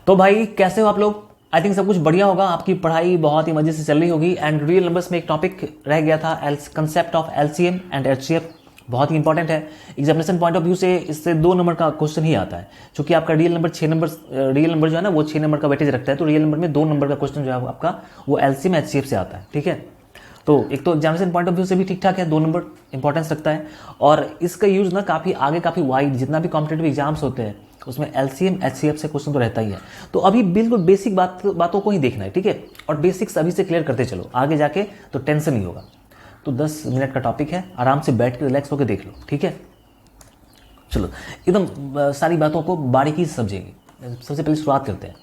तो भाई कैसे हो आप लोग? आई थिंक सब कुछ बढ़िया होगा, आपकी पढ़ाई बहुत ही मजे से चल रही होगी। एंड रियल नंबर्स में एक टॉपिक रह गया था, concept of LCM and HCF. बहुत ही इंपॉर्टेंट है एग्जामिनेशन पॉइंट ऑफ व्यू से। इससे 2 नंबर का क्वेश्चन ही आता है, क्योंकि आपका real number 6 number, real number जो है ना वो 6 नंबर का वेटेज रखता है। तो रियल नंबर में 2 नंबर का क्वेश्चन जो है आपका वो एलसीएम एचसीएफ से आता है। ठीक है, तो एक तो एग्जामिनेशन पॉइंट ऑफ व्यू से भी ठीक ठाक है, 2 नंबर इंपॉर्टेंस रखता है। और इसका यूज ना काफ़ी आगे, काफ़ी वाइड, जितना भी कॉम्पिटेटिव एग्जाम्स होते हैं उसमें एलसीएम एचसीएफ से क्वेश्चन तो रहता ही है। तो अभी बिल्कुल बेसिक बातों को ही देखना है, ठीक है। और बेसिक्स अभी से क्लियर करते चलो, आगे जाके तो टेंशन नहीं होगा। तो 10 मिनट का टॉपिक है, आराम से बैठ के रिलैक्स होकर देख लो, ठीक है। चलो एकदम सारी बातों को बारीकी से समझेंगे। सबसे पहले शुरुआत करते हैं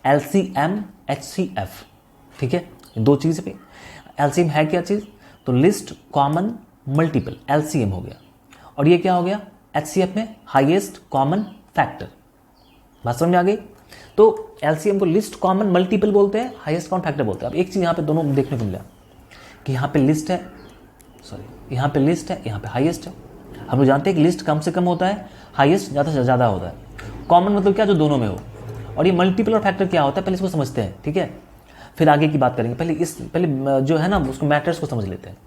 एलसीएम एचसीएफ, ठीक है। 2 चीज़ पे एलसीएम है क्या चीज़? तो लिस्ट कॉमन मल्टीपल, एलसीएम हो गया। और ये क्या हो गया? एचसीएफ में हाईएस्ट कॉमन फैक्टर। बात समझ में आ गई? तो एलसीएम को लिस्ट कॉमन मल्टीपल बोलते हैं, हाईएस्ट कॉमन फैक्टर बोलते हैं। अब एक चीज़ यहाँ पे दोनों देखने को मिला कि यहाँ पे लिस्ट है, यहाँ पे लिस्ट है, यहाँ पे हाईएस्ट है। हम लोग जानते हैं कि लिस्ट कम से कम होता है, हाईएस्ट ज़्यादा से ज़्यादा होता है। कॉमन मतलब क्या? जो दोनों में हो। और ये मल्टीपल और फैक्टर क्या होता है, पहले इसको समझते हैं, ठीक है। फिर आगे की बात करेंगे। पहले जो है ना उसको मैटर्स को समझ लेते हैं।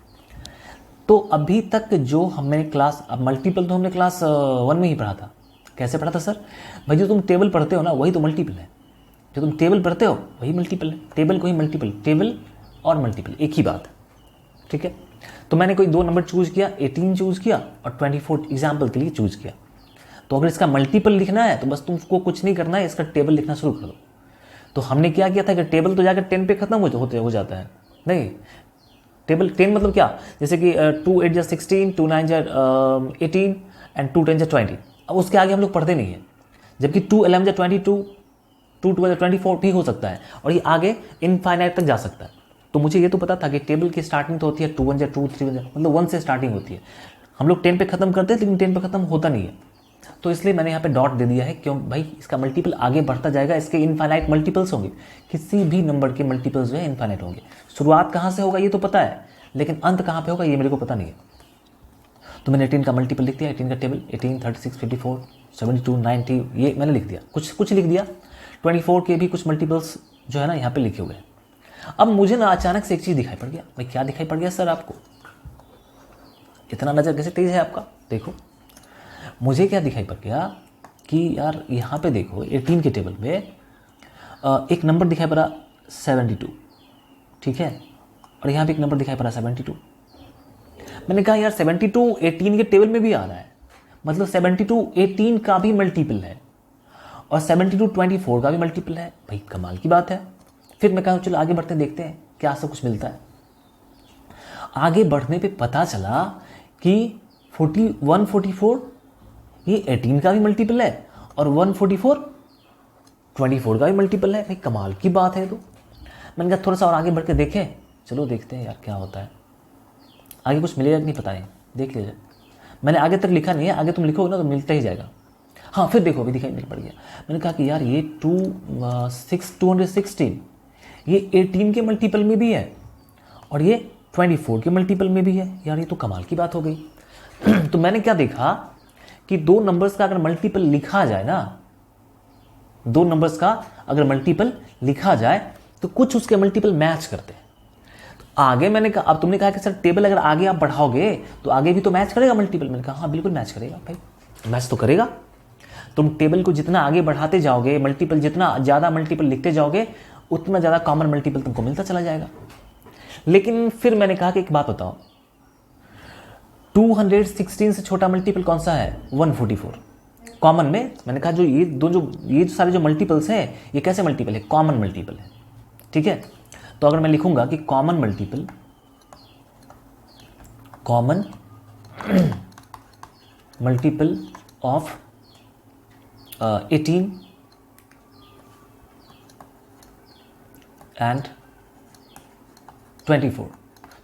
तो अभी तक जो हमने क्लास, अब मल्टीपल तो हमने क्लास 1 में ही पढ़ा था। कैसे पढ़ा था सर? भाई जो तुम टेबल पढ़ते हो ना वही तो मल्टीपल है। जो तुम टेबल पढ़ते हो वही मल्टीपल है। टेबल को ही मल्टीपल, टेबल और मल्टीपल एक ही बात है, ठीक है। तो मैंने कोई 2 नंबर चूज़ किया, 18 चूज़ किया और 24 एग्जाम्पल के लिए चूज़ किया। तो अगर इसका मल्टीपल लिखना है तो बस तुमको कुछ नहीं करना है, इसका टेबल लिखना शुरू कर दो। तो हमने क्या किया था कि टेबल तो जाकर 10 पे खत्म हो जाता है। नहीं, टेबल 10 मतलब क्या? जैसे कि 2 8 16, 2 9 18 एंड 2 10 20। अब उसके आगे हम लोग पढ़ते नहीं हैं। जबकि 2 11 22, 2 12 24 भी हो सकता है और ये आगे इनफाइनाइट तक जा सकता है। तो मुझे ये तो पता था कि टेबल की स्टार्टिंग तो होती है 2 1 2 3 मतलब 1 से स्टार्टिंग होती है। हम लोग 10 पे खत्म करते हैं, लेकिन 10 पे खत्म होता नहीं है। तो इसलिए मैंने यहाँ पे डॉट दे दिया है, क्यों भाई? इसका मल्टीपल आगे बढ़ता जाएगा, इसके इनफाइनाइट मल्टीपल्स होंगे। किसी भी नंबर के मल्टीपल्स जो है इनफाइनाइट होंगे। शुरुआत कहाँ से होगा ये तो पता है, लेकिन अंत कहाँ पे होगा ये मेरे को पता नहीं है। तो मैंने 18 का मल्टीपल लिख दिया, 18 का टेबल 18 36 54 72 90 ये मैंने लिख दिया, कुछ लिख दिया। 24 के भी कुछ मल्टीपल्स जो है ना यहाँ पे लिखे हुए हैं। अब मुझे ना अचानक से एक चीज़ दिखाई पड़ गया। भाई क्या दिखाई पड़ गया सर आपको? इतना नज़र कैसे तेज़ है आपका? देखो मुझे क्या दिखाई पड़ गया कि यार यहाँ पे देखो 18 के टेबल में एक नंबर दिखाई पड़ा 72, ठीक है। और यहाँ पे एक नंबर दिखाई पड़ा 72। मैंने कहा यार 72 18 के टेबल में भी आ रहा है, मतलब 72 18 का भी मल्टीपल है और 72 24 का भी मल्टीपल है। भाई कमाल की बात है। फिर मैं कहा चलो आगे बढ़ते देखते हैं क्या सब कुछ मिलता है। आगे बढ़ने पे पता चला कि 144 ये 18 का भी मल्टीपल है और 144 24 का भी मल्टीपल है। भाई कमाल की बात है। तो मैंने कहा थोड़ा सा और आगे बढ़ के देखें, चलो देखते हैं यार क्या होता है। आगे कुछ मिलेगा कि नहीं पता नहीं, देख लीजिए। मैंने आगे तक लिखा नहीं है, आगे तुम लिखोगे ना तो मिलता ही जाएगा। हाँ फिर देखो अभी दिखाई मिल पड़ गया। मैंने कहा कि यार ये 216 ये 18 के मल्टीपल में भी है और ये 24 के मल्टीपल में भी है। यार ये तो कमाल की बात हो गई। तो मैंने क्या देखा कि 2 नंबर्स का अगर मल्टीपल लिखा जाए ना, 2 नंबर्स का अगर मल्टीपल लिखा जाए तो कुछ उसके मल्टीपल मैच करते हैं। तो आगे मैंने कहा, अब तुमने कहा कि सर टेबल अगर आगे आप बढ़ाओगे तो आगे भी तो मैच करेगा मल्टीपल। मैंने कहा हाँ बिल्कुल मैच करेगा भाई, मैच तो करेगा। तुम टेबल को जितना आगे बढ़ाते जाओगे, मल्टीपल जितना ज़्यादा मल्टीपल लिखते जाओगे उतना ज़्यादा कॉमन मल्टीपल तुमको मिलता चला जाएगा। लेकिन फिर मैंने कहा कि एक बात बताओ, 216 से छोटा मल्टीपल कौन सा है? 144 कॉमन में। मैंने कहा जो ये सारे जो मल्टीपल्स हैं ये कैसे मल्टीपल है? कॉमन मल्टीपल है, ठीक है। तो अगर मैं लिखूंगा कि कॉमन मल्टीपल ऑफ 18 एंड 24,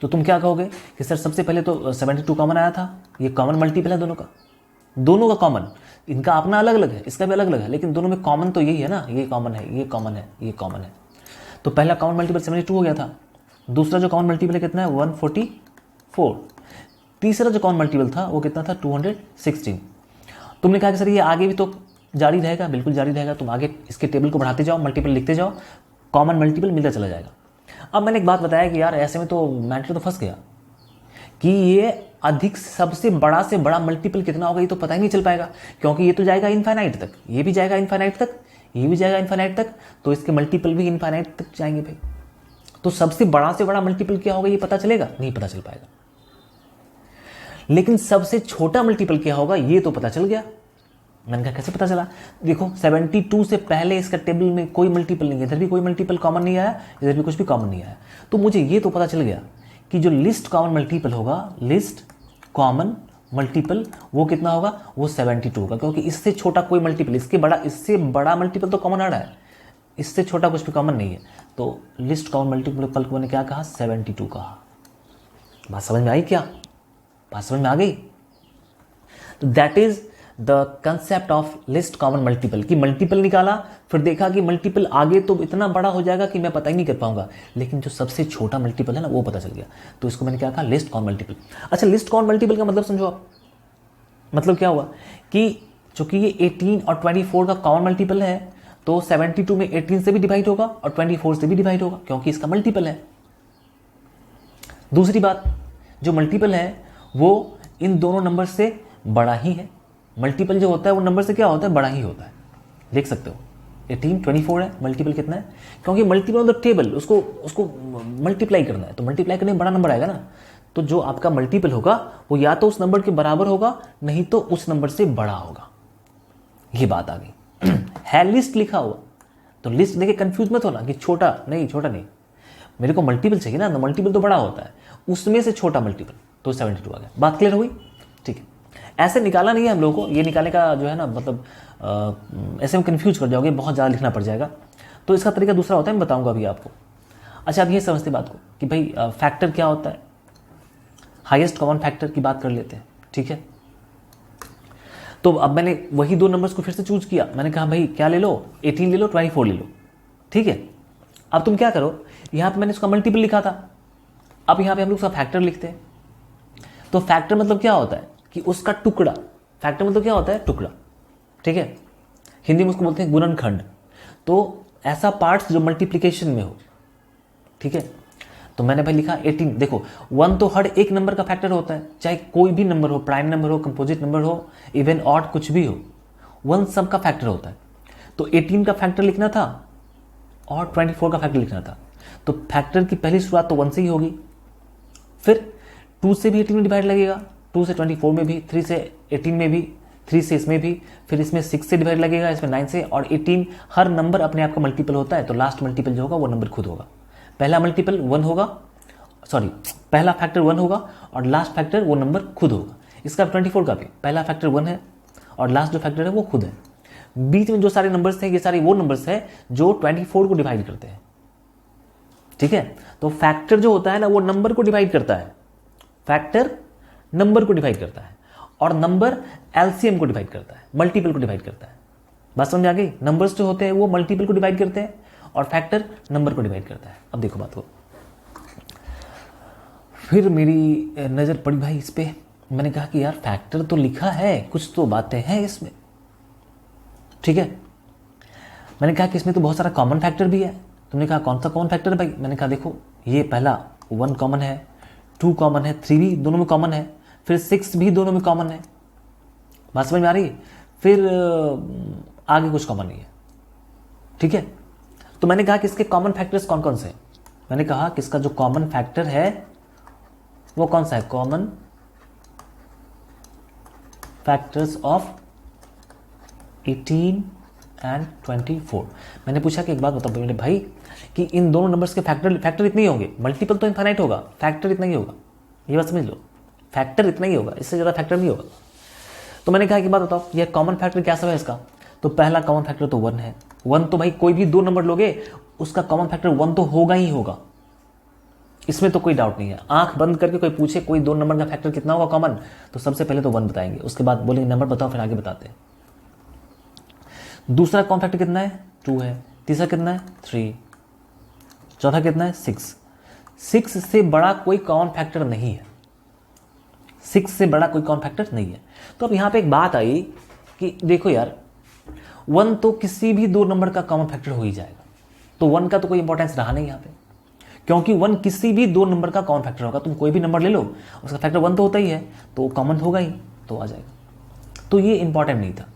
तो तुम क्या कहोगे कि सर सबसे पहले तो 72 कॉमन आया था, ये कॉमन मल्टीपल है दोनों का कॉमन। इनका अपना अलग अलग है, इसका भी अलग अलग है, लेकिन दोनों में कॉमन तो यही है ना, ये कॉमन है, ये कॉमन है, ये कॉमन है। तो पहला कॉमन मल्टीपल 72 हो गया था। दूसरा जो कॉमन मल्टीपल है कितना है? 144। तीसरा जो कॉमन मल्टीपल था वो कितना था? 216। तुमने कहा कि सर ये आगे भी तो जारी रहेगा, बिल्कुल जारी रहेगा। तुम आगे इसके टेबल को बढ़ाते जाओ, मल्टीपल लिखते जाओ, कॉमन मल्टीपल मिलता चला जाएगा। अब मैंने एक बात बताया कि यार ऐसे में तो मैटर तो फंस गया कि ये अधिक सबसे बड़ा से बड़ा मल्टीपल कितना होगा ये तो पता ही नहीं चल पाएगा, क्योंकि ये तो जाएगा इनफाइनाइट तक, ये भी जाएगा इनफाइनाइट तक, ये भी जाएगा इनफाइनाइट तक, तो इसके मल्टीपल भी इनफाइनाइट तक जाएंगे भाई। तो सबसे बड़ा से बड़ा मल्टीपल क्या होगा ये पता चलेगा? नहीं पता चल पाएगा। लेकिन सबसे छोटा मल्टीपल क्या होगा ये तो पता चल गया। मैंने कहा कैसे पता चला? देखो 72 से पहले इसका टेबल में कोई मल्टीपल नहीं है, इधर भी कोई मल्टीपल कॉमन नहीं आया, इधर भी कुछ भी कॉमन नहीं आया। तो मुझे ये तो पता चल गया कि जो लिस्ट कॉमन मल्टीपल होगा, लिस्ट कॉमन मल्टीपल वो कितना होगा? वो 72 होगा, क्योंकि इससे छोटा कोई मल्टीपल, इससे बड़ा मल्टीपल तो कॉमन आ रहा है, इससे छोटा कुछ भी कॉमन नहीं है। तो लिस्ट कॉमन मल्टीपल को मैंने क्या कहा? 72 कहा। बात समझ में आई क्या? बात समझ में आ गई? तो that is the concept of list common multiple. कि मल्टीपल निकाला, फिर देखा कि मल्टीपल आगे तो इतना बड़ा हो जाएगा कि मैं पता ही नहीं कर पाऊंगा, लेकिन जो सबसे छोटा मल्टीपल है ना वो पता चल गया। तो इसको मैंने क्या कहा? List common multiple. अच्छा, लिस्ट कॉमन मल्टीपल का मतलब समझो आप। मतलब क्या हुआ कि चूंकि ये 18 और 24 का कॉमन मल्टीपल है, तो 72 में 18 से भी डिवाइड होगा और 24 से भी डिवाइड होगा, क्योंकि इसका मल्टीपल है। दूसरी बात, जो मल्टीपल है वो इन दोनों नंबर से बड़ा ही है। मल्टीपल जो होता है वो नंबर से क्या होता है? बड़ा ही होता है। देख सकते हो 18 24 है, मल्टीपल कितना है? क्योंकि मल्टीपल ऑफ द टेबल, उसको मल्टीप्लाई करना है, तो मल्टीप्लाई करने में बड़ा नंबर आएगा ना। तो जो आपका मल्टीपल होगा वो या तो उस नंबर के बराबर होगा, नहीं तो उस नंबर से बड़ा होगा। ये बात आ गई। है लिस्ट लिखा हुआ, तो लिस्ट देखे कंफ्यूज मत होना कि छोटा नहीं, मेरे को मल्टीपल चाहिए ना, मल्टीपल तो बड़ा होता है, उसमें से छोटा मल्टीपल, तो 72 आ गया। बात क्लियर हुई? ठीक है। ऐसे निकाला नहीं है हम लोगों को, ये निकालने का जो है ना मतलब ऐसे में कंफ्यूज कर जाओगे, बहुत ज़्यादा लिखना पड़ जाएगा। तो इसका तरीका दूसरा होता है, मैं बताऊंगा अभी आपको। अच्छा, अब ये समझते बात को कि भाई फैक्टर क्या होता है। हाईएस्ट कॉमन फैक्टर की बात कर लेते हैं, ठीक है। तो अब मैंने वही दो नंबर्स को फिर से चूज किया। मैंने कहा भाई क्या ले लो? 18 ले लो, 24 ले लो, ठीक है। अब तुम क्या करो, यहाँ पे मैंने उसका मल्टीपल लिखा था, अब यहाँ पे हम लोग उसका फैक्टर लिखते हैं। तो फैक्टर मतलब क्या होता है कि उसका टुकड़ा। फैक्टर मतलब क्या होता है? टुकड़ा, ठीक है। हिंदी में उसको बोलते हैं गुणनखंड। तो ऐसा पार्ट्स जो मल्टीप्लिकेशन में हो, ठीक है। तो मैंने भाई लिखा 18। देखो 1 तो हर एक नंबर का फैक्टर होता है, चाहे कोई भी नंबर हो, प्राइम नंबर हो, कंपोजिट नंबर हो, इवन ऑड कुछ भी हो, 1 सब का फैक्टर होता है। तो 18 का फैक्टर लिखना था और 24 का फैक्टर लिखना था। तो फैक्टर की पहली शुरुआत तो 1 से ही होगी, फिर 2 से भी 18 में डिवाइड लगेगा, 2 से 24 में भी, 3 से 18 में भी, 3 से इसमें भी, फिर इसमें 6 से डिवाइड लगेगा, इसमें 9 से, और 18 हर नंबर अपने आप का मल्टीपल होता है। तो लास्ट मल्टीपल जो होगा वो नंबर खुद होगा। पहला मल्टीपल 1 होगा, सॉरी पहला फैक्टर 1 होगा और लास्ट फैक्टर वो नंबर खुद होगा। इसका 24 का भी पहला फैक्टर 1 है और लास्ट जो फैक्टर है वो खुद है। बीच में जो सारे नंबर्स हैं ये सारे वो नंबर्स हैं जो 24 को डिवाइड करते हैं, ठीक है। तो फैक्टर जो होता है ना वो नंबर को डिवाइड करता है, फैक्टर नंबर को डिवाइड करता है, और नंबर एलसीएम को डिवाइड करता है, मल्टीपल को डिवाइड करता है। बात समझ आ गई? नंबर्स जो होते हैं वो मल्टीपल को डिवाइड करते हैं और फैक्टर नंबर को डिवाइड करता है। अब देखो बात को, फिर मेरी नज़र पड़ी भाई इस पे। मैंने कहा कि यार फैक्टर तो लिखा है, कुछ तो बातें हैं इसमें, ठीक है। मैंने कहा कि इसमें तो बहुत सारा कॉमन फैक्टर भी है। तुमने कहा कौन सा कॉमन फैक्टर है भाई? मैंने कहा देखो ये पहला 1 कॉमन है, 2 कॉमन है, 3 भी दोनों में कॉमन है, फिर 6 भी दोनों में कॉमन है। बात समझ में आ रही? फिर आगे कुछ कॉमन नहीं है, ठीक है। तो मैंने कहा कि इसके कॉमन फैक्टर्स कौन कौन से हैं? मैंने कहा कि इसका जो कॉमन फैक्टर है वो कौन सा है? Common factors of 18 and 24। मैंने पूछा कि एक बात बताओ मेरे भाई कि इन दोनों नंबर्स के फैक्टर इतने ही होंगे, मल्टीपल तो इनफाइनाइट होगा, फैक्टर इतना ही होगा। ये बात समझ लो, फैक्टर इतना ही होगा, इससे ज़्यादा फैक्टर नहीं होगा। तो मैंने कहा कि बात बताओ ये कॉमन फैक्टर क्या सब है इसका? तो पहला कॉमन फैक्टर तो 1 है। 1 तो भाई कोई भी दो नंबर लोगे उसका कॉमन फैक्टर 1 तो होगा ही होगा, इसमें तो कोई डाउट नहीं है। आंख बंद करके कोई पूछे कोई दो नंबर का फैक्टर कितना होगा कॉमन, तो सबसे पहले तो 1 बताएंगे, उसके बाद बोलेंगे नंबर बताओ, फिर आगे बताते हैं। दूसरा कॉमन फैक्टर कितना है? 2 है। तीसरा कितना है? 3। चौथा कितना है? 6। 6 से बड़ा कोई कॉमन फैक्टर नहीं है, 6 से बड़ा कोई कॉमन फैक्टर नहीं है। तो अब यहां पे एक बात आई कि देखो यार 1 तो किसी भी दो नंबर का कॉमन फैक्टर हो ही जाएगा, तो 1 का तो कोई इंपॉर्टेंस रहा नहीं यहाँ पे, क्योंकि 1 किसी भी दो नंबर का कॉमन फैक्टर होगा। तुम कोई भी नंबर ले लो, उसका फैक्टर 1 तो होता ही है, तो कॉमन होगा ही, तो आ जाएगा। तो ये इंपॉर्टेंट नहीं था।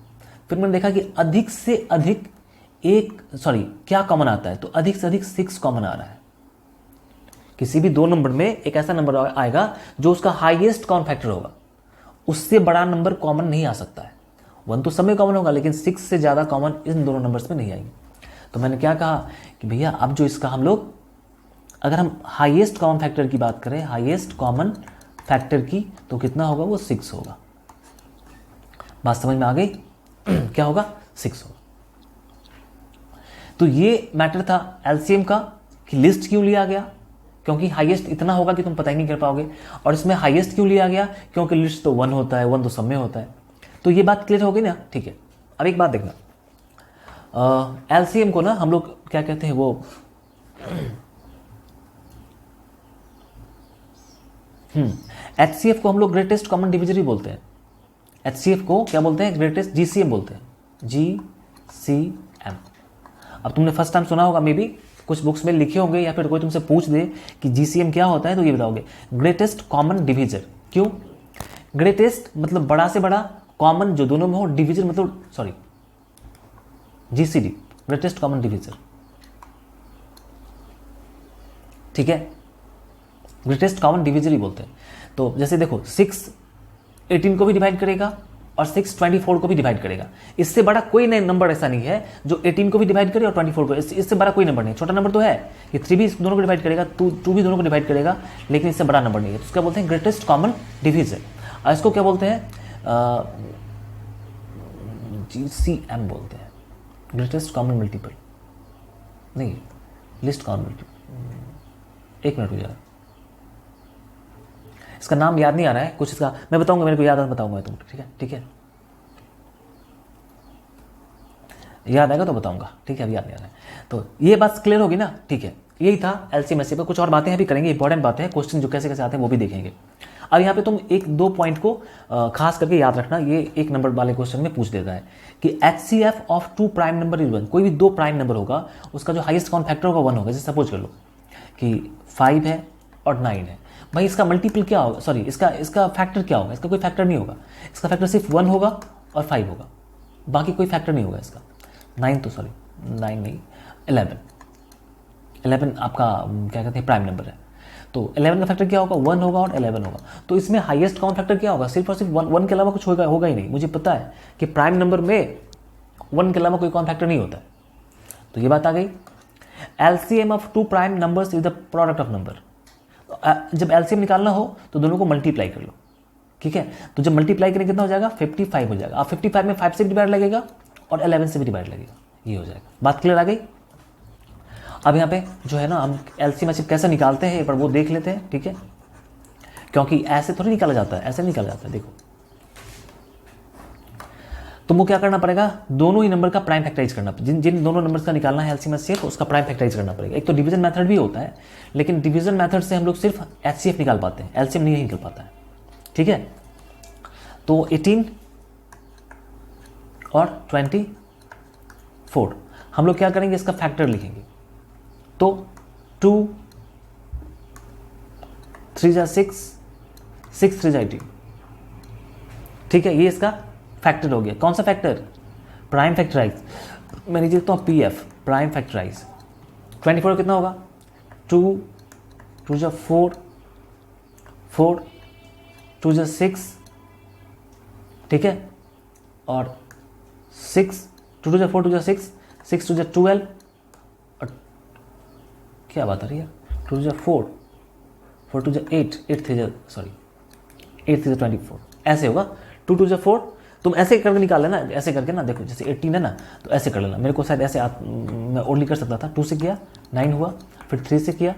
फिर मैंने देखा कि अधिक से अधिक क्या कॉमन आता है, तो अधिक से अधिक 6 कॉमन आ रहा है। किसी भी दो नंबर में एक ऐसा नंबर आएगा जो उसका हाईएस्ट कॉमन फैक्टर होगा, उससे बड़ा नंबर कॉमन नहीं आ सकता है। 1 तो सब में कॉमन होगा, लेकिन 6 से ज़्यादा कॉमन इन दोनों नंबर्स में नहीं आएंगे। तो मैंने क्या कहा कि भैया अब जो इसका हम लोग, अगर हम हाईएस्ट कॉमन फैक्टर की बात करें, हाईएस्ट कॉमन फैक्टर की, तो कितना होगा, वो 6 होगा। बात समझ में आ गई? क्या होगा, 6 होगा। तो ये मैटर था एलसीएम का कि लिस्ट क्यों लिया गया, क्योंकि हाईएस्ट इतना होगा कि तुम पता ही नहीं कर पाओगे। और इसमें हाईएस्ट क्यों लिया गया, क्योंकि लिस्ट तो 1 होता है, 1 तो सब में होता है। तो ये बात क्लियर हो गई ना? ठीक है। अब एक बात देखना, एलसीएम को ना हम लोग क्या कहते हैं, वो एचसीएफ को हम लोग ग्रेटेस्ट कॉमन डिविजन ही बोलते हैं। एचसीएफ को क्या बोलते हैं, ग्रेटेस्ट जीसीएम बोलते हैं, जीसीएम। अब तुमने फर्स्ट टाइम सुना होगा, मे बी कुछ बुक्स में लिखे होंगे, या फिर कोई तुमसे पूछ दे कि जीसीएम क्या होता है, तो ये बताओगे ग्रेटेस्ट कॉमन डिविजन। क्यों? ग्रेटेस्ट मतलब बड़ा से बड़ा, कॉमन जो दोनों में हो, डिविजन मतलब जीसीडी, ग्रेटेस्ट कॉमन डिविजन। ठीक है, ग्रेटेस्ट कॉमन डिविजन ही बोलते हैं। तो जैसे देखो, 6 18 को भी डिवाइड करेगा और 6 24 को भी डिवाइड करेगा। इससे बड़ा कोई नया नंबर ऐसा नहीं है जो 18 को भी डिवाइड करे और 24 को। इससे बड़ा कोई नंबर नहीं। छोटा नंबर तो है कि 3 भी दोनों को डिवाइड करेगा, 2 भी दोनों को डिवाइड करेगा, लेकिन इससे बड़ा नंबर नहीं है। तो उसका बोलते हैं ग्रेटेस्ट कॉमन डिविजन। और इसको क्या बोलते हैं, जीसीएम बोलते हैं, ग्रेटेस्ट कॉमन मल्टीपल, नहीं लिस्ट कॉमन मल्टीपल। एक मिनट हो जाएगा, इसका नाम याद नहीं आ रहा है कुछ, इसका मैं बताऊंगा, मेरे को याद आ बताऊंगा तुमको। ठीक है, ठीक है, याद आएगा तो बताऊंगा। ठीक है, अभी याद नहीं आ रहा है। तो ये बात क्लियर होगी ना? ठीक है, यही था एलसीएम एचसीएफ पर। कुछ और बातें भी करेंगे, इंपॉर्टेंट बातें हैं, क्वेश्चन जो कैसे कैसे आते हैं वो भी देखेंगे। अब यहाँ पे तुम 1-2 पॉइंट को खास करके याद रखना, ये 1 नंबर वाले क्वेश्चन में पूछ देता है कि HCF of 2 prime number is 1। कोई भी 2 प्राइम नंबर होगा, उसका जो हाईएस्ट कॉमन फैक्टर होगा 1 होगा। जैसे सपोज कर लो कि 5 है और 9 है, भाई इसका मल्टीपल क्या होगा, सॉरी इसका फैक्टर क्या होगा? इसका कोई फैक्टर नहीं होगा। इसका फैक्टर सिर्फ 1 होगा और 5 होगा, बाकी कोई फैक्टर नहीं होगा इसका। 9 तो सॉरी 9 नहीं, 11 आपका क्या कहते हैं, प्राइम नंबर है। तो 11 का फैक्टर क्या होगा? 1 होगा और 11 होगा। तो इसमें हाईएस्ट कॉमन फैक्टर क्या होगा? सिर्फ और सिर्फ 1 के अलावा कुछ होगा ही नहीं। मुझे पता है कि प्राइम नंबर में 1 के अलावा कोई कॉमन फैक्टर नहीं होता है। तो ये बात आ गई। LCM of 2 prime numbers is the product of number. जब एलसीएम निकालना हो तो दोनों को मल्टीप्लाई कर लो। ठीक है, तो जब मल्टीप्लाई करें कितना हो जाएगा? 55 हो जाएगा। अब 55 में 5 से भी डिवाइड लगेगा और 11 से भी डिवाइड लगेगा, ये हो जाएगा। बात क्लियर आ गई? अब यहाँ पे जो है ना, हम एलसीएम एचसीएफ कैसे निकालते हैं पर वो देख लेते हैं। ठीक है, क्योंकि ऐसे थोड़ी निकाला जाता है, ऐसे निकाला जाता है। देखो, तुमको क्या करना पड़ेगा, दोनों ही नंबर का प्राइम फैक्टराइज करना, जिन दोनों नंबर्स का निकालना है एलसीएम एचसीएफ, उसका प्राइम फैक्टराइज करना पड़ेगा। एक तो डिवीजन मेथड भी होता है, लेकिन डिवीजन मेथड से हम लोग सिर्फ एचसीएफ निकाल पाते हैं, एलसीएम नहीं निकल पाता है। ठीक है, तो 18 और 24 हम लोग क्या करेंगे, इसका फैक्टर लिखेंगे। तो 2 3 जा 6, 6 3 जा 18। ठीक है, ये इसका फैक्टर हो गया। कौन सा फैक्टर? Prime factorise. मैं नीचे लिखता हूँ पीएफ, प्राइम फैक्टराइज। 24 कितना होगा? 2 2 जा 4, 4 2 जा 6। ठीक है, और 6 2 जा 4 2 जा 6, 6 2 जा 12, और क्या बात आ रही है, 2 जा 4, 4 2 जा 8, 8 3 जा सॉरी 8 3 जा 24। ऐसे होगा 2 2 जा 4। तुम ऐसे करके निकाल लेना, ऐसे करके ना। देखो जैसे 18 है ना, तो ऐसे कर लेना। मेरे को शायद ऐसे मैं ओनली कर सकता था। 2 से किया 9 हुआ, फिर 3 से किया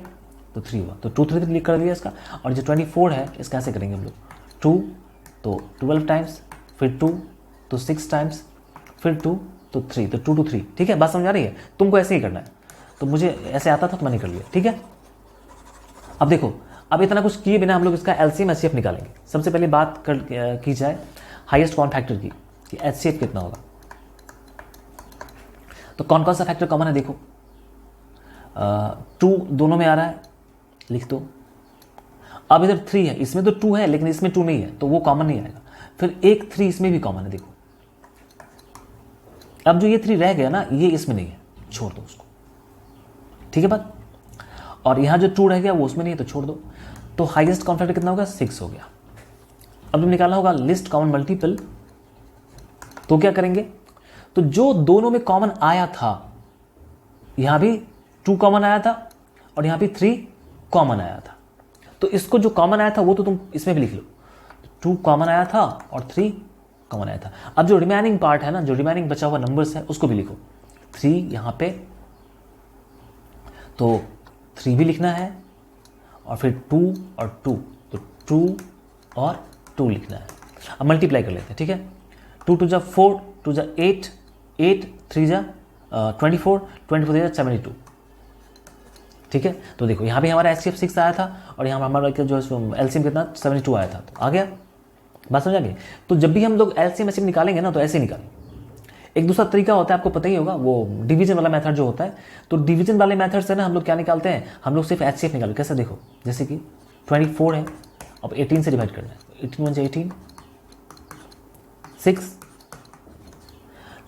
तो 3 हुआ, तो 2 3 कर दिया इसका। और जो 24 है इसका ऐसे करेंगे हम लोग, 2 तो 12 टाइम्स, फिर 2 तो 6 टाइम्स, फिर 2 तो 3, तो 2 2 3। ठीक है, बात समझ आ रही है? तुमको ऐसे ही करना है। तो मुझे ऐसे आता था तो मैंने कर लिया। ठीक है, अब देखो, अब इतना कुछ किए बिना हम लोग इसका एलसीएम एचसीएफ निकालेंगे। सबसे पहले बात की जाए हाईएस्ट कॉमन फैक्टर की, कि एचसीएफ कितना होगा। तो कौन कौन सा फैक्टर कॉमन है देखो, 2 दोनों में आ रहा है, लिख दो। अब इधर 3 है, इसमें तो 2 है लेकिन इसमें 2 नहीं है, तो वो कॉमन नहीं आएगा। फिर एक 3 इसमें भी कॉमन है, देखो। अब जो ये 3 रह गया ना, ये इसमें नहीं है, छोड़ दो उसको, ठीक है बात। और यहाँ जो 2 रह गया वो उसमें नहीं है, तो छोड़ दो। तो हाईएस्ट कॉमन फैक्टर कितना होगा, 6 हो गया। अब जब निकालना होगा लिस्ट कॉमन मल्टीपल, तो क्या करेंगे, तो जो दोनों में कॉमन आया था, यहां भी 2 कॉमन आया था और यहां भी 3 कॉमन आया था, तो इसको जो कॉमन आया था वो तो तुम इसमें भी लिख लो, 2 कॉमन आया था और 3 कॉमन आया था। अब जो रिमेनिंग पार्ट है ना, जो रिमेनिंग बचा हुआ नंबर्स है, उसको भी लिखो। 3 यहां पे, तो 3 भी लिखना है, और फिर 2 और 2, तो 2 और 2 लिखना है। अब मल्टीप्लाई कर लेते हैं, ठीक है। 2 2 जा 4, 2 जा 8, 8 3 जा 24, 24 जा 72, ठीक है। तो देखो यहाँ भी हमारा एचसीएफ 6 आया था और यहाँ हमारा जो एलसीएम कितना 72 आया था, तो आ गया, बात समझ आ गई। तो जब भी हम लोग एलसीएम एचसीएम निकालेंगे ना, तो ऐसे निकालें। एक दूसरा तरीका होता है, आपको पता ही होगा, वो डिवीजन वाला मेथड जो होता है। तो डिवीजन वाले मेथड से ना हम लोग क्या निकालते हैं, हम लोग सिर्फ एचसीएफ निकालते। कैसे देखो, जैसे कि 24 है, अब 18 से डिवाइड करना है, 18 1 18, 6,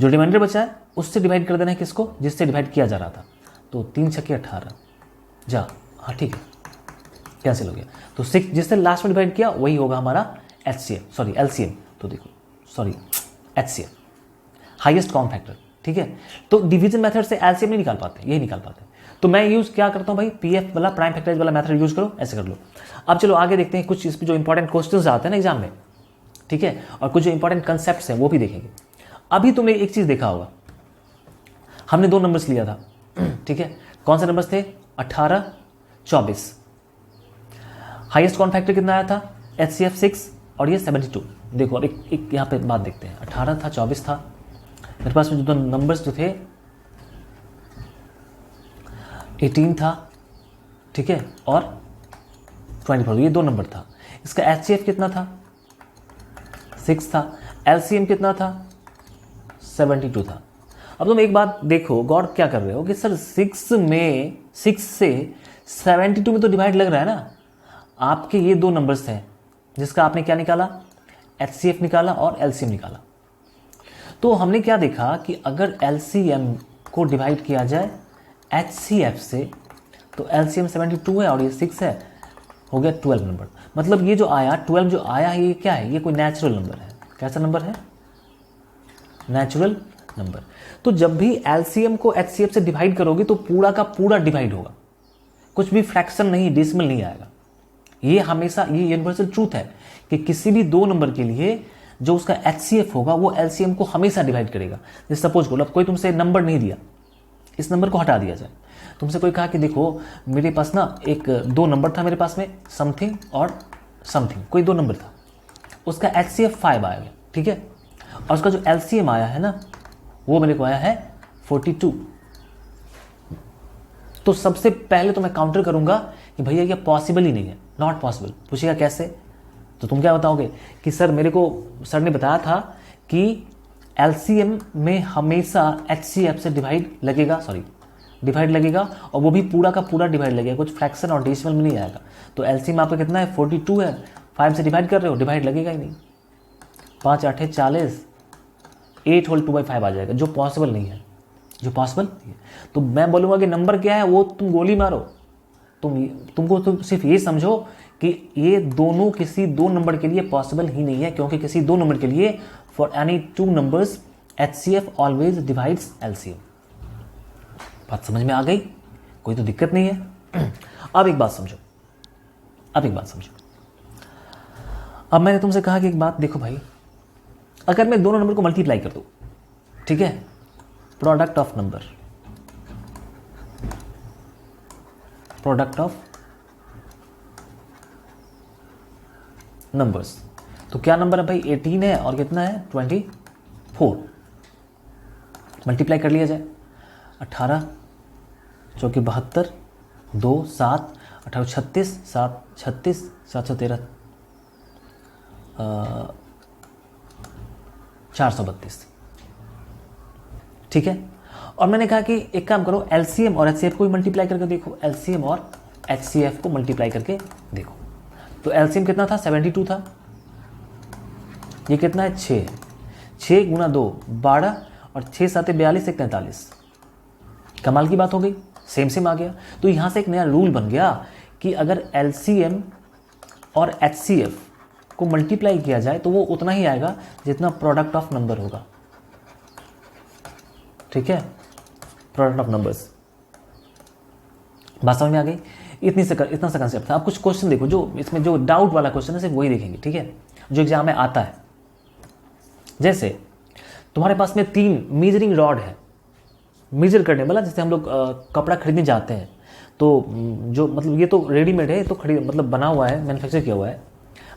जो रिमाइंडर बचा है उससे डिवाइड कर देना है, किसको, जिससे डिवाइड किया जा रहा था। तो 3 छक्के 18 जा, हाँ ठीक है, कैंसिल हो गया। तो 6 जिससे लास्ट में डिवाइड किया वही होगा हमारा एचसीएफ, सॉरी एलसीएम। तो देखो, sorry HCF, highest common factor, ठीक है। तो डिवीजन मेथड से एलसीएम नहीं निकाल पाते, यही निकाल पाते। तो मैं यूज क्या करता हूं भाई, पीएफ वाला, प्राइम फैक्टराइज वाला मेथड यूज करो, ऐसे कर लो। अब चलो आगे देखते हैं कुछ इस पर जो इंपॉर्टेंट क्वेश्चंस आते हैं ना एग्जाम में, ठीक है, और कुछ जो इंपॉर्टेंट कंसेप्ट्स हैं वो भी देखेंगे। अभी तुमने एक चीज देखा होगा, हमने 2 नंबर्स लिया था, ठीक है। कौन से नंबर्स थे, 18 24। हाईएस्ट कॉमन फैक्टर कितना आया था, एचसीएफ 6 और ये 72। देखो और एक यहाँ पे बात देखते हैं, 18 था 24 था, मेरे पास में जो 2 नंबर्स जो थे 18 था, ठीक है, और 24, ये 2 नंबर था। इसका एचसीएफ कितना था, 6 था। एलसीएम कितना था, 72 था। अब तुम एक बात देखो, गॉड क्या कर रहे हो कि सर 6 से 72 में तो डिवाइड लग रहा है ना। आपके ये 2 नंबर्स थे जिसका आपने क्या निकाला, एचसीएफ निकाला और एलसीएम निकाला। तो हमने क्या देखा कि अगर एलसीएम को डिवाइड किया जाए एचसीएफ से, तो एलसीएम 72 है और ये 6 है, हो गया 12 नंबर। मतलब ये जो आया 12 जो आया है, ये क्या है, ये कोई नेचुरल नंबर है। कैसा नंबर है, नेचुरल नंबर। तो जब भी एलसीएम को एचसीएफ से डिवाइड करोगे तो पूरा का पूरा डिवाइड होगा, कुछ भी फ्रैक्शन नहीं, डेसिमल नहीं आएगा। ये हमेशा, ये यूनिवर्सल ट्रूथ है कि किसी भी 2 नंबर के लिए जो उसका एचसीएफ होगा वो एलसीएम को हमेशा डिवाइड करेगा। जैसे सपोज करो, अब कोई तुमसे नंबर नहीं दिया, इस नंबर को हटा दिया जाए, तुमसे कोई कहा कि देखो मेरे पास ना 2 नंबर था मेरे पास में, समथिंग और समथिंग, कोई 2 नंबर था, उसका एचसीएफ 5 आया, ठीक है, और उसका जो एलसीएम आया है ना वो मेरे को आया है 42। तो सबसे पहले तो मैं काउंटर करूंगा कि भैया ये पॉसिबल ही नहीं है, नॉट पॉसिबल। पूछेगा कैसे, तो तुम क्या बताओगे कि सर मेरे को सर ने बताया था कि एलसीएम में हमेशा एचसीएफ से डिवाइड लगेगा, और वो भी पूरा का पूरा डिवाइड लगेगा, कुछ फ्रैक्शन और डेसिमल में नहीं आएगा। तो एलसीएम आपका कितना है, 42 है, 5 से डिवाइड कर रहे हो, डिवाइड लगेगा ही नहीं। 5 8 40, 8 होल 2/5 आ जाएगा, जो पॉसिबल नहीं है, जो पॉसिबल नहीं है। तो मैं बोलूँगा कि नंबर क्या है वो तुम गोली मारो, तुमको तो सिर्फ ये समझो कि ये दोनों किसी 2 नंबर के लिए पॉसिबल ही नहीं है, क्योंकि किसी 2 नंबर के लिए for any 2 numbers HCF always divides LCM. बात समझ में आ गई, कोई तो दिक्कत नहीं है। अब एक बात समझो, अब मैंने तुमसे कहा कि एक बात देखो भाई, अगर मैं दोनों नंबर को मल्टीप्लाई कर दूं, ठीक है, प्रोडक्ट ऑफ नंबर्स, तो क्या नंबर है भाई, 18 है और कितना है 24। मल्टीप्लाई कर लिया जाए, 18 चौके 72, 2 7 18 36, 7 36 713 432, ठीक है। और मैंने कहा कि एक काम करो, एलसीएम और एचसीएफ को भी मल्टीप्लाई करके देखो, एलसीएम और एचसीएफ को मल्टीप्लाई करके देखो। तो एलसीएम कितना था, 72 था, ये कितना है 6, 6 गुना 2 12 और 6 7 42 1 43। कमाल की बात हो गई, सेम सेम आ गया। तो यहाँ से एक नया रूल बन गया कि अगर एलसीएम और एचसीएफ को मल्टीप्लाई किया जाए तो वो उतना ही आएगा जितना प्रोडक्ट ऑफ नंबर होगा। ठीक है, प्रोडक्ट ऑफ नंबर्स। बात समझ में आ गई? इतना सा कंसेप्ट था। अब कुछ क्वेश्चन देखो, जो इसमें जो डाउट वाला क्वेश्चन है सिर्फ वही देखेंगे, ठीक है, जो एग्जाम में आता है। जैसे तुम्हारे पास में 3 मेजरिंग रॉड है, मेजर करने वाला। जैसे हम लोग कपड़ा खरीदने जाते हैं तो जो मतलब ये तो रेडीमेड है, तो खरीद मतलब बना हुआ है, मैन्युफैक्चर किया हुआ है।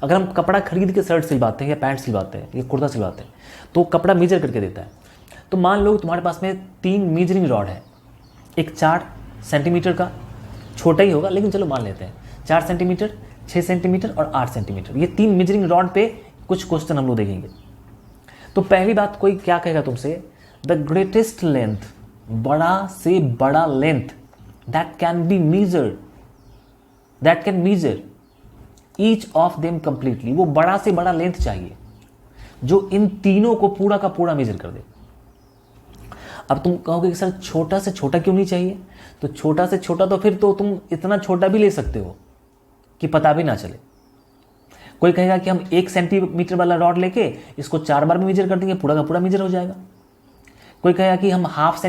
अगर हम कपड़ा खरीद के शर्ट सिलवाते हैं या पैंट सिलवाते हैं या कुर्ता सिलवाते हैं तो कपड़ा मेजर करके देता है। तो मान लो तुम्हारे पास में 3 मेजरिंग रॉड है, एक 4 सेंटीमीटर का, छोटा ही होगा लेकिन चलो मान लेते हैं 4 सेंटीमीटर, 6 सेंटीमीटर और 8 सेंटीमीटर, ये 3 मेजरिंग रॉड पे कुछ क्वेश्चन हम लोग देखेंगे। तो पहली बात, कोई क्या कहेगा तुमसे, द ग्रेटेस्ट लेंथ, बड़ा से बड़ा length that can be measured, that can measure each of them completely. वो बड़ा से बड़ा लेंथ चाहिए जो इन तीनों को पूरा का पूरा मेजर कर दे। अब तुम कहोगे कि सर छोटा से छोटा क्यों नहीं चाहिए? तो छोटा से छोटा तो फिर तो तुम इतना छोटा भी ले सकते हो कि पता भी ना चले। कोई कहेगा कि हम 1 सेंटीमीटर वाला रॉड लेके इसको 4 बार में मेजर कर देंगे, पूरा का पूरा मेजर हो जाएगा। कोई कहेगा कि हम हाफ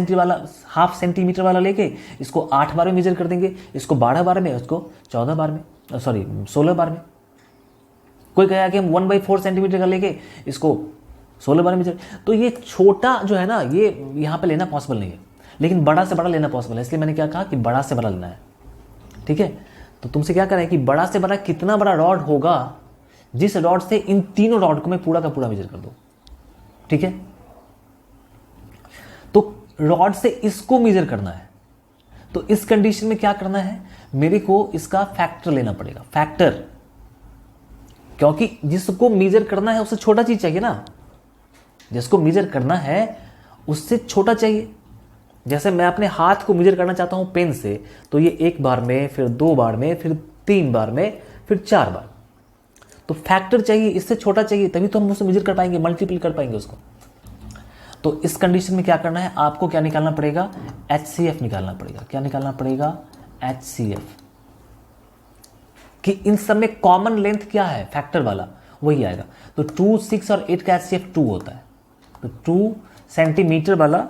सेंटीमीटर वाला लेके इसको 8 बार में मेजर कर देंगे, इसको 12 बार में, उसको 16 बार में। कोई कहेगा कि हम 1/4 सेंटीमीटर का लेके इसको 16 बार में मेजर। तो ये छोटा जो है ना, ये यहाँ पे लेना पॉसिबल नहीं है, लेकिन बड़ा से बड़ा लेना पॉसिबल है। इसलिए मैंने क्या कहा कि बड़ा से बड़ा लेना है। ठीक है, तो तुमसे क्या करना है कि बड़ा से बड़ा कितना बड़ा रॉड होगा जिस रॉड से इन तीनों रॉड को मैं पूरा का पूरा मेजर कर दूं। ठीक है, तो रॉड से इसको मेजर करना है, तो इस कंडीशन में क्या करना है, मेरे को इसका फैक्टर लेना पड़ेगा, फैक्टर, क्योंकि जिसको मेजर करना है उससे छोटा चीज चाहिए ना, जिसको मेजर करना है उससे छोटा चाहिए। जैसे मैं अपने हाथ को मेजर करना चाहता हूं पेन से, तो ये 1 बार में, फिर 2 बार में, फिर 3 बार में, फिर 4 बार। तो फैक्टर चाहिए, इससे छोटा चाहिए, तभी तो हम उससे मेजर कर पाएंगे, मल्टीपल कर पाएंगे उसको। तो इस कंडीशन में क्या करना है, आपको क्या निकालना पड़ेगा, HCF निकालना पड़ेगा। क्या निकालना पड़ेगा, HCF, कि इन सब में कॉमन लेंथ क्या है, फैक्टर वाला वही आएगा। तो 2, 6 और 8 का HCF 2 होता है। तो 2 सेंटीमीटर वाला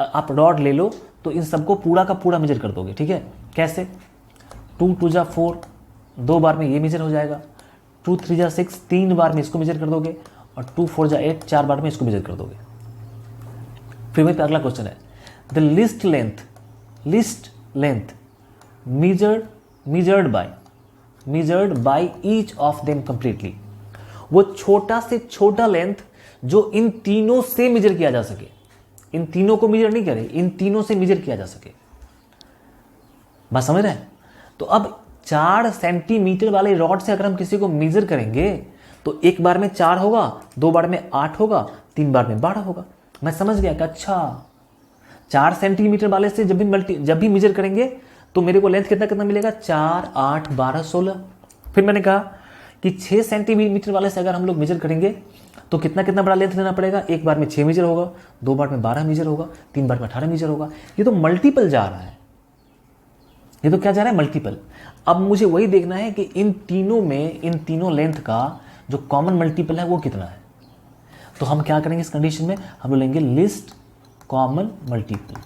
आप रॉड ले लो, तो इन सबको पूरा का पूरा मेजर कर दोगे। ठीक है, कैसे, 2 2 जा 4, 2 बार में ये मेजर हो जाएगा, 2 3 जा 6, 3 बार में इसको मेजर कर दोगे, और 2 4 जा 8, 4 बार में इसको मेजर कर दोगे। फिर वही पे अगला क्वेश्चन है, the list length measured by each of them completely। वो छोटा से छोटा लेंथ जो इन तीनों से मेजर किया जा सके, इन तीनों को मेजर नहीं करे, इन तीनों से मेजर किया जा सके। बात समझ रहे हैं? तो अब 4 सेंटीमीटर वाले रॉड से अगर हम किसी को मेजर करेंगे तो 1 बार में 4 होगा, 2 बार में 8 होगा, 3 बार में 12 होगा। मैं समझ गया कि अच्छा 4 सेंटीमीटर वाले से जब भी मेजर करेंगे तो मेरे को लेंथ कितना मिलेगा, 4 8 12 16। फिर मैंने कहा कि 6 सेंटीमीटर वाले से अगर हम लोग मेजर करेंगे तो कितना बड़ा लेंथ लेना पड़ेगा, 1 बार में 6 मीटर होगा, 2 बार में 12 मीटर होगा, 3 बार में 18 मीटर होगा। ये तो मल्टीपल जा रहा है, ये तो क्या जा रहा है, मल्टीपल। अब मुझे वही देखना है कि इन तीनों लेंथ का जो कॉमन मल्टीपल है वो कितना है। तो हम क्या करेंगे इस कंडीशन में, हम लेंगे लिस्ट कॉमन मल्टीपल।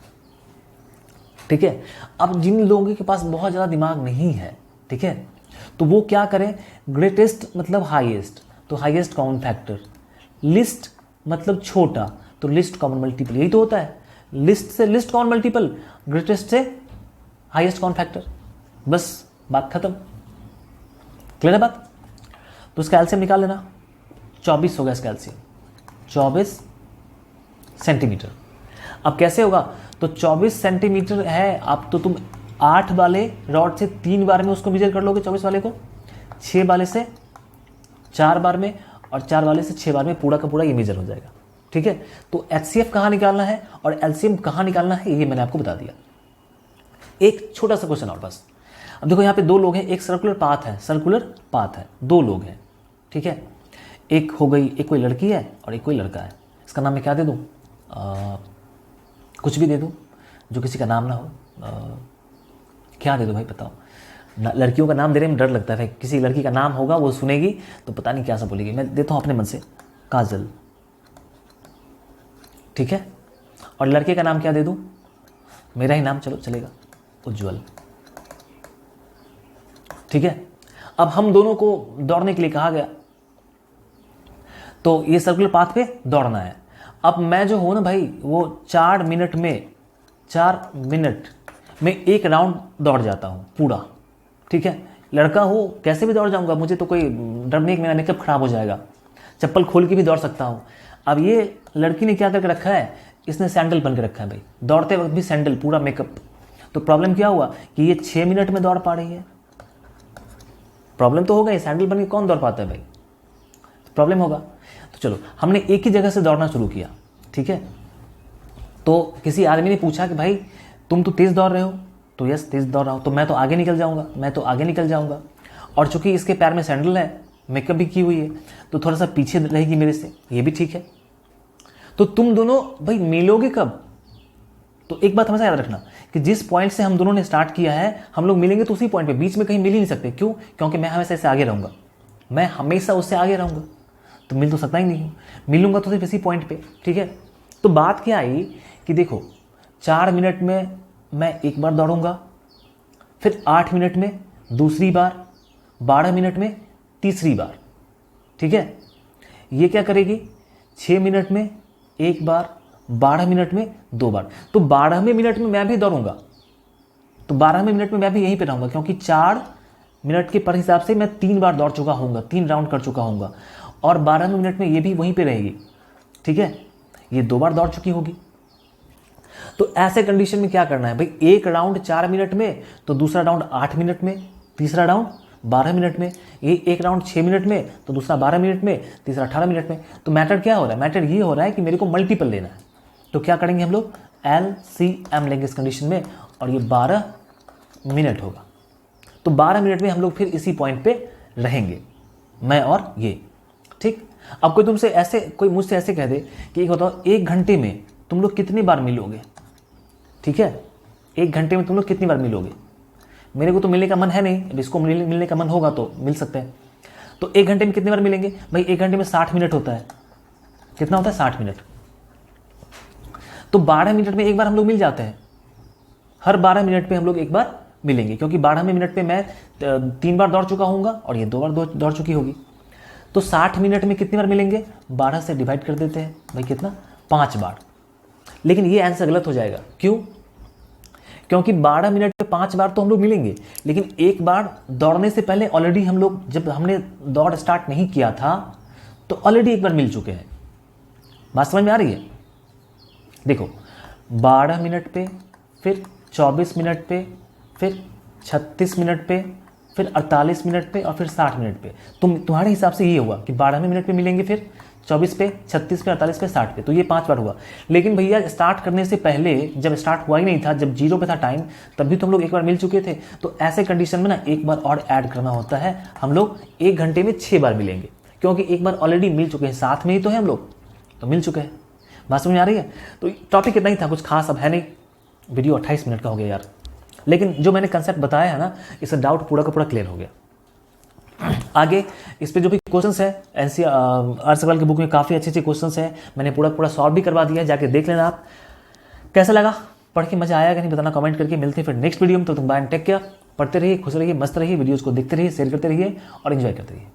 ठीक है, अब जिन लोगों के पास बहुत ज़्यादा दिमाग नहीं है, ठीक है, तो वो क्या करें, ग्रेटेस्ट मतलब हाईएस्ट, तो हाईएस्ट कॉमन फैक्टर, लिस्ट मतलब छोटा, तो लिस्ट कॉमन मल्टीपल, यही तो होता है, लिस्ट से लिस्ट कॉमन मल्टीपल, ग्रेटेस्ट से हाईएस्ट कॉमन फैक्टर, बस बात खत्म। क्लियर है बात? तो इसका एलसीएम निकाल लेना, 24 होगा इसका एलसीएम, 24 सेंटीमीटर। अब कैसे होगा, तो 24 सेंटीमीटर है, अब तो तुम 8 वाले रॉड से 3 बार में उसको मेजर कर लोगे, 24 वाले को, 6 वाले से 4 बार में, और 4 वाले से 6 बार में पूरा का पूरा ये मेजर हो जाएगा। ठीक है। तो HCF कहाँ निकालना है और LCM कहाँ निकालना है ये मैंने आपको बता दिया। एक छोटा सा क्वेश्चन और बस। अब देखो यहाँ पे दो लोग हैं, एक सर्कुलर पाथ है, सर्कुलर पाथ है, दो लोग हैं, ठीक है। एक हो गई, एक कोई लड़की है और एक कोई लड़का है। इसका नाम मैं क्या दे दूँ? कुछ भी दे दूँ जो किसी का नाम ना हो। क्या दे दूँ भाई बताओ? लड़कियों का नाम देने में डर लगता है, किसी लड़की का नाम होगा वो सुनेगी तो पता नहीं क्या सा बोलेगी। मैं देता हूँ अपने मन से काजल, ठीक है। और लड़के का नाम क्या दे दूँ? मेरा ही नाम चलो चलेगा, उज्जवल, ठीक है। अब हम दोनों को दौड़ने के लिए कहा गया, तो ये सर्कुलर पाथ पे दौड़ना है। अब मैं जो हूँ ना भाई वो 4 मिनट में एक राउंड दौड़ जाता हूँ पूरा, ठीक है। लड़का हो कैसे भी दौड़ जाऊँगा, मुझे तो कोई डर नहीं कि मेरा मेकअप खराब हो जाएगा, चप्पल खोल के भी दौड़ सकता हूँ। अब ये लड़की ने क्या करके रखा है, इसने सैंडल पहन के रखा है भाई, दौड़ते वक्त भी सैंडल, पूरा मेकअप। तो प्रॉब्लम क्या हुआ कि ये 6 मिनट में दौड़ पा रही है। प्रॉब्लम तो होगा, ये सैंडल पहन के कौन दौड़ पाता है भाई, प्रॉब्लम होगा। तो चलो हमने एक ही जगह से दौड़ना शुरू किया, ठीक है। तो किसी आदमी ने पूछा कि भाई तुम तो तेज़ दौड़ रहे हो, तो यस तेज़ दौड़ रहा हूँ, तो मैं तो आगे निकल जाऊँगा, और चूंकि इसके पैर में सैंडल है, मेकअप भी की हुई है, तो थोड़ा सा पीछे रहेगी मेरे से, ये भी ठीक है। तो तुम दोनों भाई मिलोगे कब? तो एक बात हमेशा याद रखना कि जिस पॉइंट से हम दोनों ने स्टार्ट किया है हम लोग मिलेंगे तो उसी पॉइंट पे, बीच में कहीं मिल ही नहीं सकते। क्यों? क्योंकि मैं हमेशा इससे आगे रहूँगा, मैं हमेशा उससे आगे रहूँगा, तो मिल तो सकता ही नहीं हूँ। मिलूंगा तो सिर्फ इसी पॉइंट पे, ठीक है। तो बात क्या आई कि देखो 4 मिनट में मैं एक बार दौड़ूंगा, फिर 8 मिनट में दूसरी बार, 12 मिनट में तीसरी बार, ठीक है। ये क्या करेगी, 6 मिनट में एक बार, 12 मिनट में 2 बार। तो 12वें मिनट में मैं भी दौड़ूंगा, तो 12वें मिनट में मैं भी यहीं पे रहूँगा, क्योंकि 4 मिनट के पर हिसाब से मैं 3 बार दौड़ चुका होऊंगा, 3 राउंड कर चुका होऊंगा, और 12वें मिनट में ये भी वहीं पे रहेगी, ठीक है। ये 2 बार दौड़ चुकी होगी। तो ऐसे कंडीशन में क्या करना है भाई, एक राउंड 4 मिनट में, तो दूसरा राउंड 8 मिनट में, तीसरा राउंड 12 मिनट में, ये एक राउंड 6 मिनट में, तो दूसरा 12 मिनट में, तीसरा 18 मिनट में। तो मैटर क्या हो रहा है, मैटर ये हो रहा है कि मेरे को मल्टीपल लेना है। तो क्या करेंगे हम लोग, LCM लेंगे इस कंडीशन में, और ये 12 मिनट होगा। तो 12 मिनट में हम लोग फिर इसी पॉइंट पे रहेंगे, मैं और ये, ठीक। अब कोई तुमसे ऐसे, कोई मुझसे ऐसे कह दे कि एक बताओ 1 घंटे में तुम लोग कितनी बार मिलोगे, ठीक है। 1 घंटे में तुम लोग कितनी बार मिलोगे? मेरे को तो मिलने का मन है नहीं, अब इसको मिलने का मन होगा तो मिल सकते हैं। तो 1 घंटे में कितनी बार मिलेंगे भाई? 1 घंटे में 60 मिनट होता है। कितना होता है? 60 मिनट। तो 12 मिनट में एक बार हम लोग मिल जाते हैं, हर 12 मिनट पे हम लोग एक बार मिलेंगे, क्योंकि 12वें मिनट पे मैं 3 बार दौड़ चुका हूँगा और ये 2 बार दौड़ चुकी होगी। तो 60 मिनट में कितनी बार मिलेंगे? 12 से डिवाइड कर देते हैं भाई, कितना? 5 बार। लेकिन ये आंसर गलत हो जाएगा। क्यों? क्योंकि 12 मिनट पे 5 बार तो हम लोग मिलेंगे, लेकिन एक बार दौड़ने से पहले ऑलरेडी हम लोग, जब हमने दौड़ स्टार्ट नहीं किया था तो ऑलरेडी एक बार मिल चुके हैं। बात समझ में आ रही है? देखो 12 मिनट पे, फिर 24 मिनट पे, फिर 36 मिनट पे, फिर 48 मिनट पे, और फिर 60 मिनट पे। तुम्हारे हिसाब से ये हुआ कि 12वें मिनट पे मिलेंगे, फिर 24 पे, 36 पे, 48 पे, 60 पे। तो ये 5 बार हुआ। लेकिन भैया स्टार्ट करने से पहले, जब स्टार्ट हुआ ही नहीं था, जब 0 पे था टाइम, तब भी तो हम लोग एक बार मिल चुके थे। तो ऐसे कंडीशन में ना एक बार और ऐड करना होता है। हम लोग 1 घंटे में 6 बार मिलेंगे, क्योंकि एक बार ऑलरेडी मिल चुके हैं, साथ में ही तो है हम लोग, तो मिल चुके हैं। बात समझ में आ रही है? तो टॉपिक इतना ही था, कुछ खास अब है नहीं। वीडियो 28 मिनट का हो गया यार, लेकिन जो मैंने कंसेप्ट बताया है ना, इससे डाउट पूरा का पूरा क्लियर हो गया। आगे इस पे जो भी क्वेश्चंस है, आर सवाल की बुक में काफ़ी अच्छे अच्छे क्वेश्चंस हैं, मैंने पूरा सॉल्व भी करवा दिया है, जाके देख लेना आप। कैसा लगा, पढ़ के मजा आया कि नहीं बताना कमेंट करके। मिलते हैं फिर नेक्स्ट वीडियो में, तो तुम बाय टेक केयर, पढ़ते रहिए, खुश रहिए, मस्त रहिए, वीडियोज़ को देखते रहिए, शेयर करते रहिए और एंजॉय करते रहिए।